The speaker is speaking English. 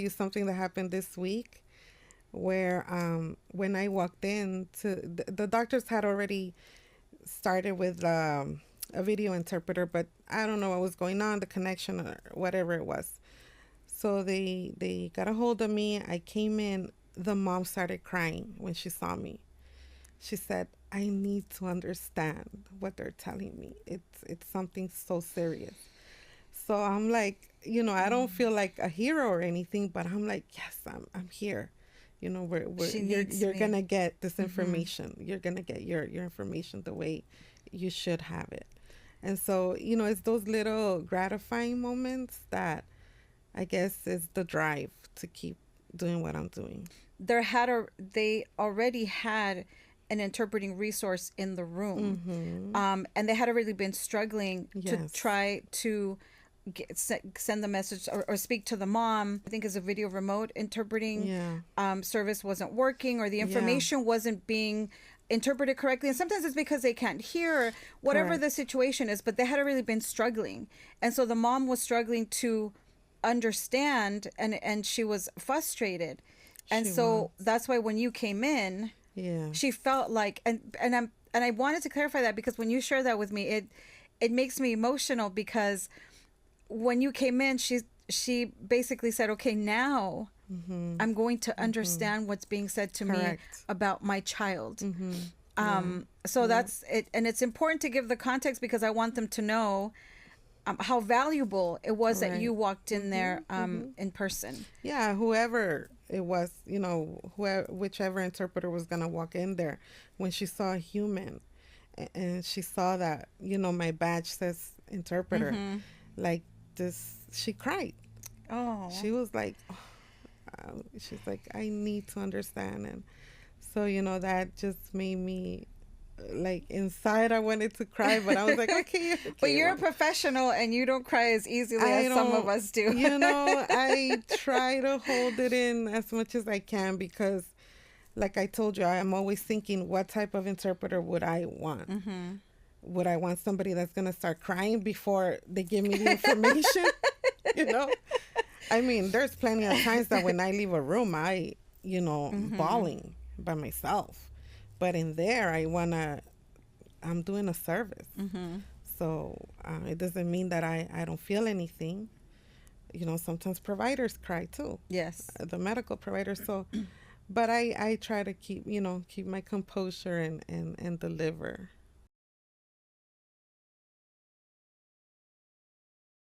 You something that happened this week where when I walked in to the doctors had already started with a video interpreter, but I don't know what was going on, the connection or whatever it was. So they got a hold of me. I came in. The mom started crying when she saw me. She said, "I need to understand what they're telling me. It's something so serious." So I'm like, I don't feel like a hero or anything, but I'm like, yes, I'm here. She needs you're me. gonna get this information. You're gonna get your information the way you should have it. And so, it's those little gratifying moments that I guess is the drive to keep doing what I'm doing. They already had an interpreting resource in the room, Mm-hmm. and they had already been struggling to Yes. try to send the message or speak to the mom. I think as a video remote interpreting Yeah. service wasn't working, or the Yeah. information wasn't being interpreted correctly. And sometimes it's because they can't hear, or whatever the Correct. situation is, but they had really been struggling. And so the mom was struggling to understand, and she was frustrated. And She was. so that's why when you came in, Yes. she felt like, and I wanted to clarify that, because when you share that with me, it makes me emotional, because when you came in, she basically said, okay, now Mm-hmm. I'm going to Mm-hmm. understand what's being said to me Correct. about my child. Mm-hmm. Yeah. So Yeah. that's it. And it's important to give the context, because I want them to know how valuable it was that Right. you walked in Mm-hmm. there Mm-hmm. in person. Yeah, whoever it was, whoever, whichever interpreter was gonna walk in there, when she saw a human, and she saw that, my badge says interpreter, Mm-hmm. like this, she cried. Oh, She was like, oh, she's like, I need to understand, and so that just made me like inside. I wanted to cry, but I was like, okay, but okay, you're a mom. professional and you don't cry as easily I as some of don't, us do. I try to hold it in as much as I can because, like I told you, I am always thinking, what type of interpreter would I want? Mm-hmm. Would I want somebody that's going to start crying before they give me the information? you know? I mean, there's plenty of times that when I leave a room, Mm-hmm. bawling by myself. But in there, I'm doing a service. Mm-hmm. So it doesn't mean that I don't feel anything. Sometimes providers cry too, Yes. the medical providers. So, but I try to keep my composure and deliver.